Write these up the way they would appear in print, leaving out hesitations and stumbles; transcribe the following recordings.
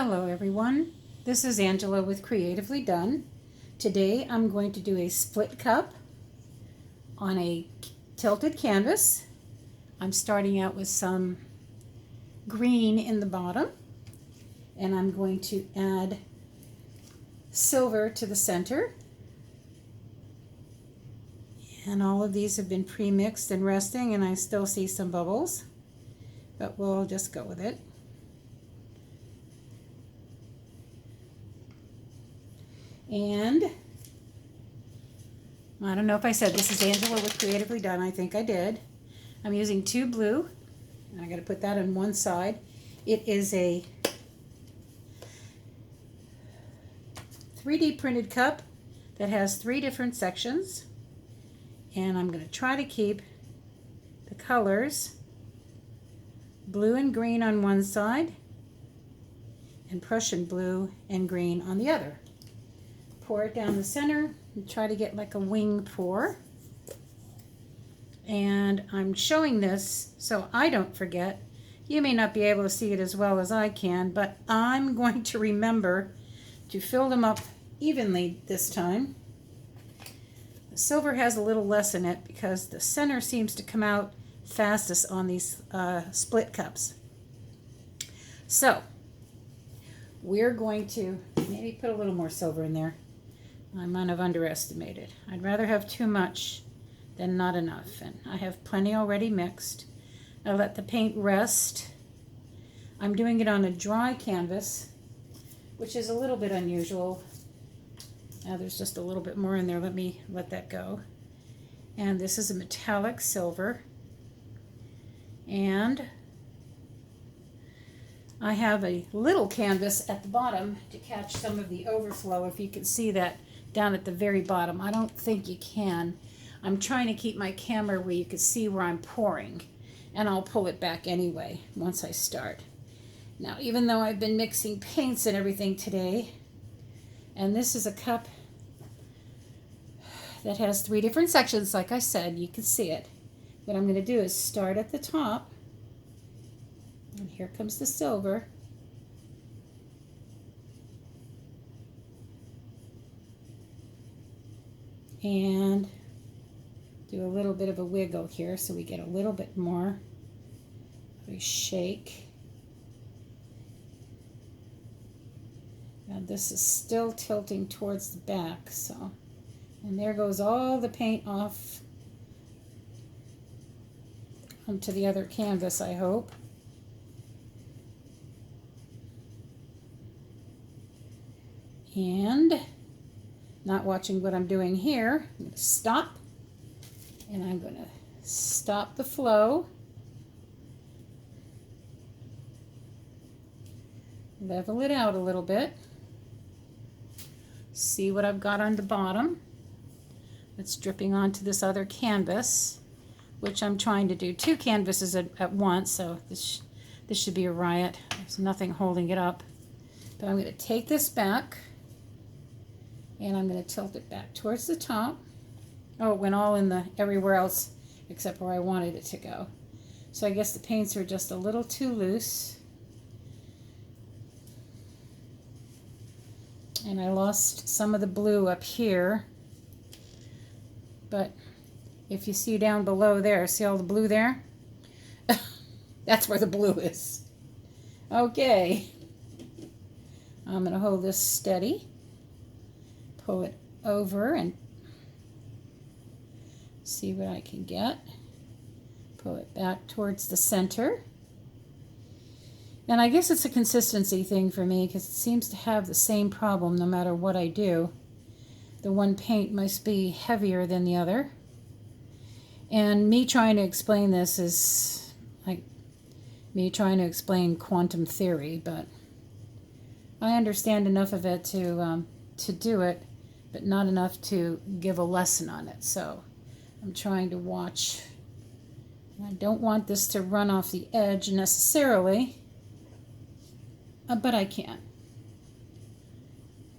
Hello everyone, this is Angela with Creatively Done. Today I'm going to do a split cup on a tilted canvas. I'm starting out with some green in the bottom and I'm going to add silver to the center. And all of these have been pre-mixed and resting and I still see some bubbles, but we'll just go with it. And I don't know if I said this is Angela with Creatively Done. I think I did. I'm using 2 blue, and I got to put that on one side. It is a 3D printed cup that has 3 different sections, and I'm going to try to keep the colors blue and green on one side and Prussian blue and green on the other. Pour it down the center and try to get like a wing pour. And I'm showing this so I don't forget. You may not be able to see it as well as I can, but I'm going to remember to fill them up evenly this time. The silver has a little less in it because the center seems to come out fastest on these split cups. So we're going to maybe put a little more silver in there. I might have underestimated. I'd rather have too much than not enough, and I have plenty already mixed. I let the paint rest. I'm doing it on a dry canvas, which is a little bit unusual. Now there's just a little bit more in there. Let me let that go. And this is a metallic silver. And I have a little canvas at the bottom to catch some of the overflow, if you can see that down at the very bottom. I don't think you can. I'm trying to keep my camera where you can see where I'm pouring, and I'll pull it back anyway once I start. Now, even though I've been mixing paints and everything today, and this is a cup that has 3 different sections, like I said, you can see it. What I'm going to do is start at the top, and here comes the silver. And do a little bit of a wiggle here so we get a little bit more. We shake. Now this is still tilting towards the back, so, and there goes all the paint off onto the other canvas, I hope. And not watching what I'm doing here, I'm going to stop, and I'm going to stop the flow, level it out a little bit, see what I've got on the bottom that's dripping onto this other canvas, which I'm trying to do 2 canvases at once, so this should be a riot. There's nothing holding it up. But I'm going to take this back, and I'm going to tilt it back towards the top. Oh, it went all in the everywhere else except where I wanted it to go. So I guess the paints are just a little too loose. And I lost some of the blue up here. But if you see down below there, see all the blue there? That's where the blue is. Okay. I'm going to hold this steady. Pull it over and see what I can get. Pull it back towards the center. And I guess it's a consistency thing for me because it seems to have the same problem no matter what I do. The one paint must be heavier than the other. And me trying to explain this is like me trying to explain quantum theory, but I understand enough of it to do it, but not enough to give a lesson on it. So I'm trying to watch. I don't want this to run off the edge necessarily, but I can.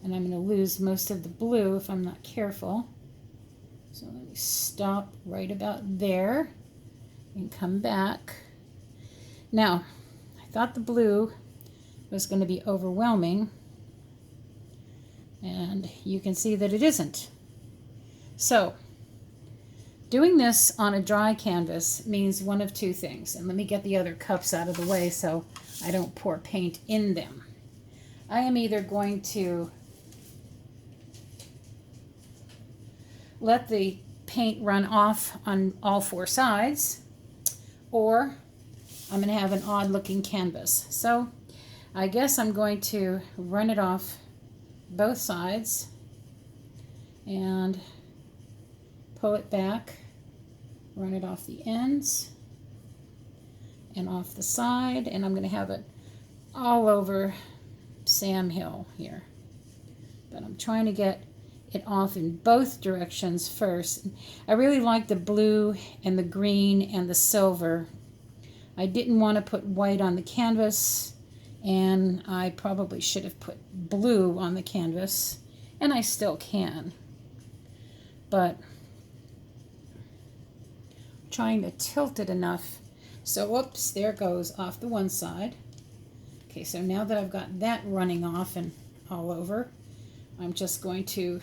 And I'm going to lose most of the blue if I'm not careful. So let me stop right about there and come back. Now, I thought the blue was going to be overwhelming, and you can see that it isn't. So doing this on a dry canvas means one of two things, and let me get the other cups out of the way so I don't pour paint in them. I am either going to let the paint run off on all four sides, or I'm going to have an odd looking canvas. So I guess I'm going to run it off both sides and pull it back, run it off the ends and off the side, and I'm going to have it all over Sam Hill here. But I'm trying to get it off in both directions first. I really like the blue and the green and the silver. I didn't want to put white on the canvas, and I probably should have put blue on the canvas, and I still can. But I'm trying to tilt it enough. So whoops, there it goes off the one side. Okay, so now that I've got that running off and all over, I'm just going to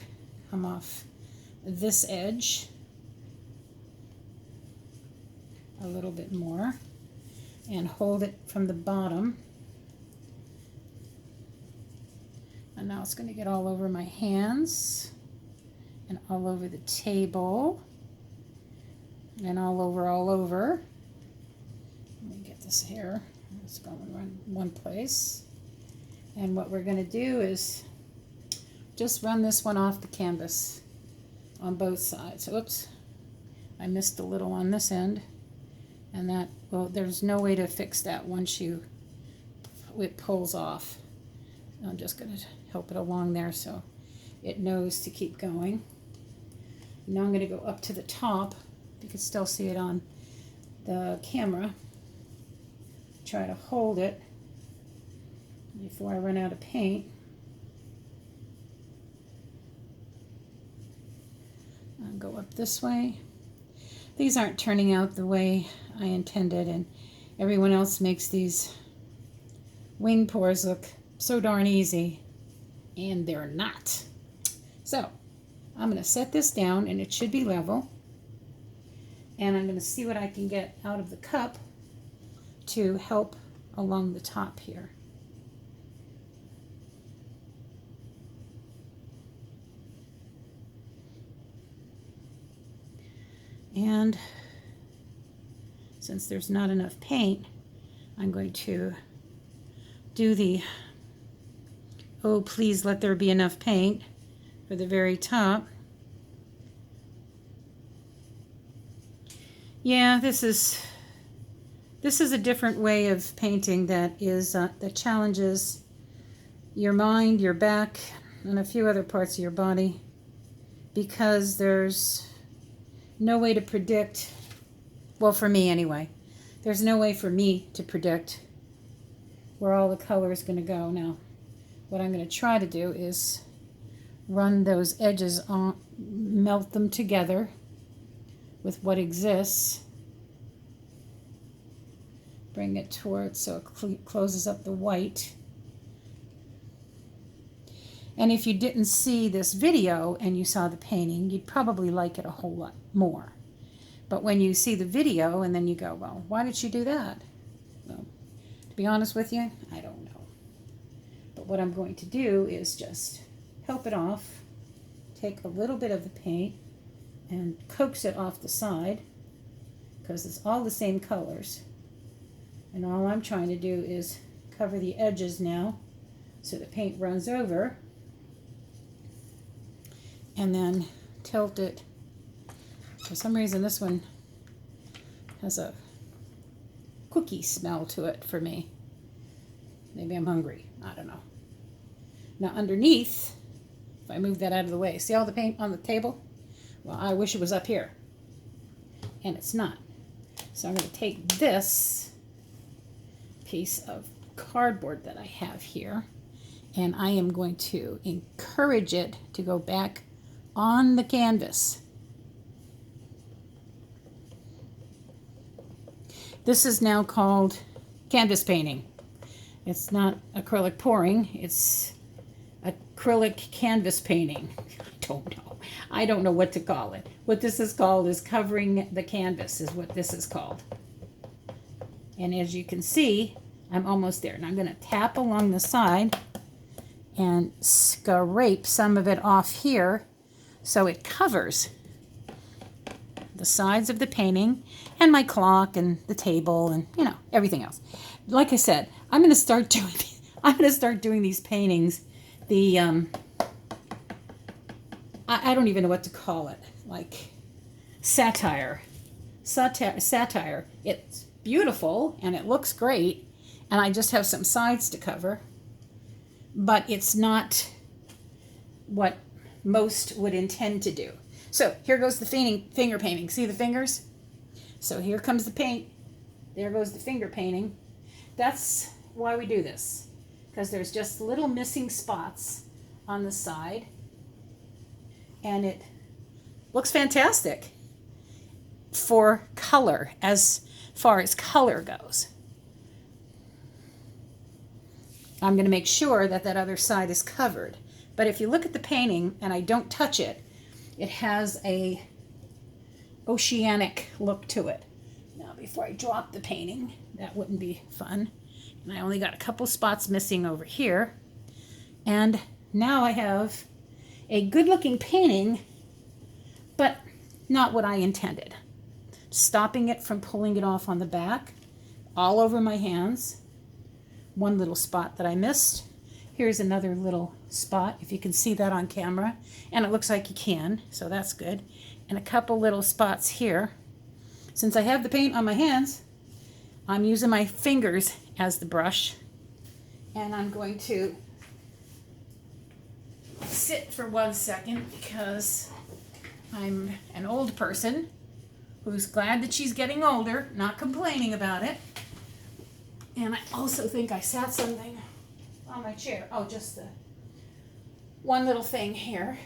come off this edge a little bit more and hold it from the bottom. And now it's going to get all over my hands and all over the table and all over. Let me get this here. It's going in one place. And what we're going to do is just run this one off the canvas on both sides. Oops, I missed a little on this end, and that, well, there's no way to fix that once it pulls off. I'm just going to help it along there so it knows to keep going. Now I'm going to go up to the top. You can still see it on the camera. Try to hold it before I run out of paint. I'll go up this way. These aren't turning out the way I intended, and everyone else makes these wing pours look so darn easy, and they're not. So I'm going to set this down, and it should be level, and I'm going to see what I can get out of the cup to help along the top here. And since there's not enough paint, I'm going to do the "oh, please let there be enough paint" for the very top. Yeah, this is a different way of painting that challenges your mind, your back, and a few other parts of your body, because there's no way to predict, well, for me anyway, there's no way for me to predict where all the color is going to go. Now, what I'm going to try to do is run those edges on, melt them together with what exists, bring it towards so it closes up the white. And if you didn't see this video and you saw the painting, you'd probably like it a whole lot more. But when you see the video and then you go, well, why did she do that? Well, to be honest with you, I don't know. But what I'm going to do is just help it off, take a little bit of the paint and coax it off the side, because it's all the same colors. And all I'm trying to do is cover the edges now so the paint runs over, and then tilt it. For some reason this one has a cookie smell to it for me. Maybe I'm hungry, I don't know. Now underneath, if I move that out of the way, see all the paint on the table? Well, I wish it was up here, and it's not. So I'm going to take this piece of cardboard that I have here, and I am going to encourage it to go back on the canvas. This is now called canvas painting. It's not acrylic pouring, it's acrylic canvas painting. I don't know what to call it. What this is called is covering the canvas is what this is called. And as you can see, I'm almost there. And I'm going to tap along the side and scrape some of it off here so it covers the sides of the painting and my clock and the table and, you know, everything else. Like I said, I'm going to start doing these paintings. I don't even know what to call it, like satire. It's beautiful and it looks great, and I just have some sides to cover, but it's not what most would intend to do. So here goes the finger painting. See the fingers? So here comes the paint. There goes the finger painting. That's why we do this, because there's just little missing spots on the side, and it looks fantastic for color, as far as color goes. I'm going to make sure that that other side is covered. But if you look at the painting and I don't touch it, it has a oceanic look to it. Now, before I drop the painting, that wouldn't be fun. And I only got a couple spots missing over here. And now I have a good-looking painting, but not what I intended. Stopping it from pulling it off on the back, all over my hands. One little spot that I missed. Here's another little spot, if you can see that on camera. And it looks like you can, so that's good. And a couple little spots here. Since I have the paint on my hands, I'm using my fingers as the brush. And I'm going to sit for 1 second because I'm an old person who's glad that she's getting older, not complaining about it. And I also think I sat something on my chair. Oh, just the one little thing here.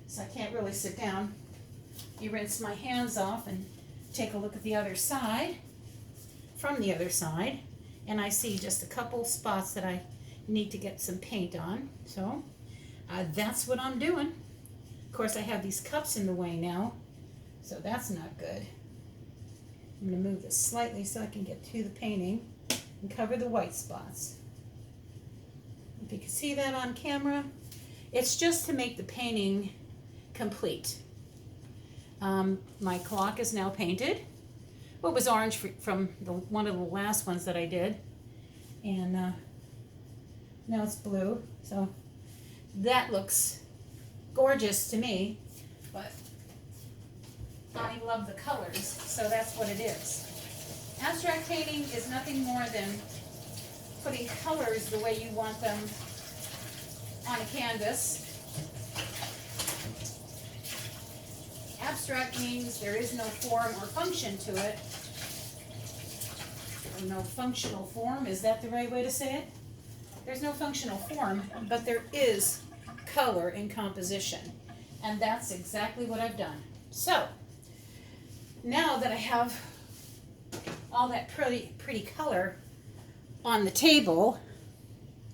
So I can't really sit down. You rinse my hands off and take a look at the other side, from the other side, and I see just a couple spots that I need to get some paint on. So that's what I'm doing. Of course, I have these cups in the way now, so that's not good. I'm going to move this slightly so I can get to the painting and cover the white spots. If you can see that on camera, it's just to make the painting complete. My clock is now painted. Well, it was orange from one of the last ones that I did, and now it's blue. So that looks gorgeous to me, but I love the colors, so that's what it is. Abstract painting is nothing more than putting colors the way you want them on a canvas. Abstract means there is no form or function to it. Or no functional form, is that the right way to say it? There's no functional form, but there is color in composition. And that's exactly what I've done. So, now that I have all that pretty color on the table,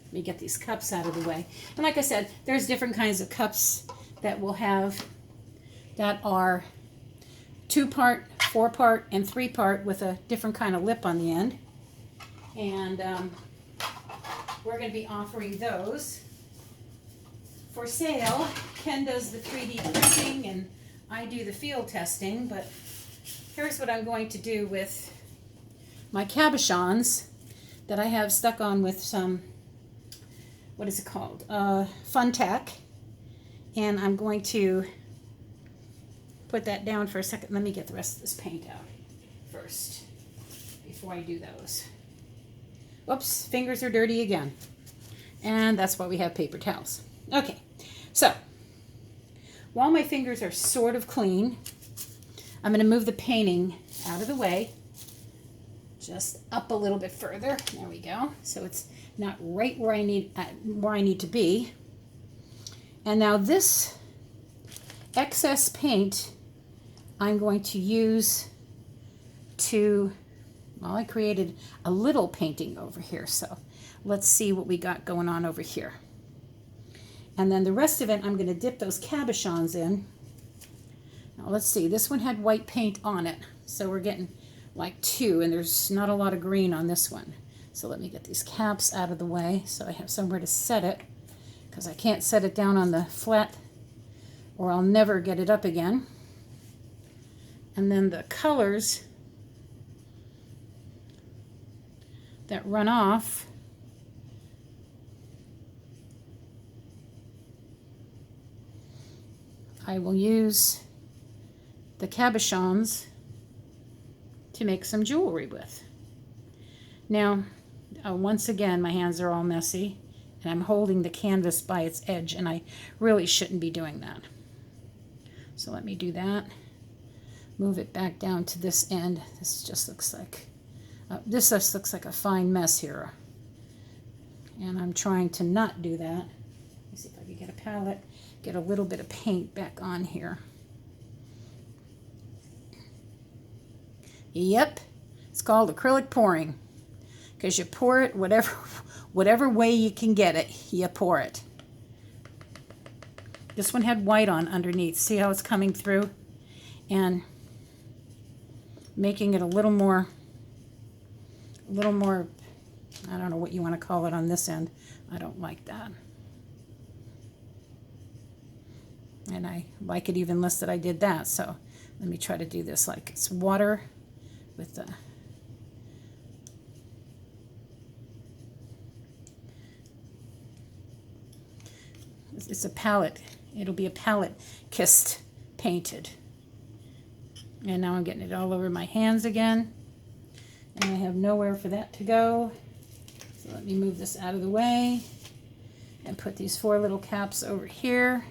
let me get these cups out of the way. And like I said, there's different kinds of cups that we'll have that are 2-part, 4-part, and 3-part with a different kind of lip on the end. And we're going to be offering those for sale. Ken does the 3D printing and I do the field testing, but here's what I'm going to do with my cabochons that I have stuck on with some, what is it called? Fun Tack. And I'm going to put that down for a second. Let me get the rest of this paint out first before I do those. Whoops, fingers are dirty again. And that's why we have paper towels. Okay, so while my fingers are sort of clean, I'm going to move the painting out of the way, just up a little bit further. There we go. So it's not right where I need to be. And now this excess paint I'm going to use to Well, I created a little painting over here, so let's see what we got going on over here. And then the rest of it, I'm going to dip those cabochons in. Now let's see, this one had white paint on it, so we're getting like 2, and there's not a lot of green on this one. So let me get these caps out of the way so I have somewhere to set it, because I can't set it down on the flat or I'll never get it up again. And then the colors that run off, I will use the cabochons to make some jewelry with. Now, once again, my hands are all messy, and I'm holding the canvas by its edge, and I really shouldn't be doing that. So let me do that. Move it back down to this end. This just looks like a fine mess here, and I'm trying to not do that. Let me see if I can get a palette, get a little bit of paint back on here. Yep, it's called acrylic pouring, because you pour it whatever way you can get it, you pour it. This one had white on underneath. See how it's coming through? And making it a little more, I don't know what you want to call it on this end. I don't like that. And I like it even less that I did that. So let me try to do this like it's water with the it's a palette. It'll be a palette kissed painted. And now I'm getting it all over my hands again. And I have nowhere for that to go. So let me move this out of the way and put these 4 little caps over here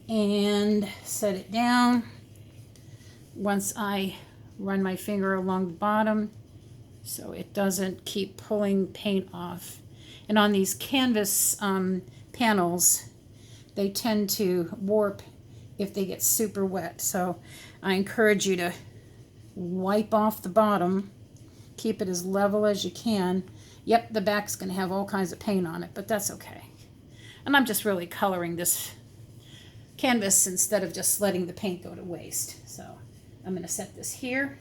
and set it down. Once I run my finger along the bottom so it doesn't keep pulling paint off. And on these canvas panels, they tend to warp if they get super wet. So I encourage you to wipe off the bottom, keep it as level as you can. Yep, the back's going to have all kinds of paint on it, but that's okay. And I'm just really coloring this canvas instead of just letting the paint go to waste. So I'm going to set this here,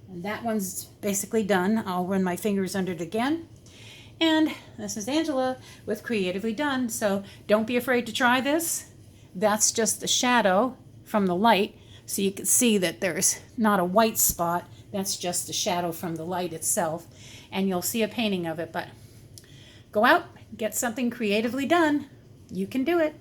and that one's basically done. I'll run my fingers under it again. And this is Angela with Creatively Done. So don't be afraid to try this. That's just the shadow from the light. So you can see that there's not a white spot. That's just the shadow from the light itself. And you'll see a painting of it. But go out, get something creatively done. You can do it.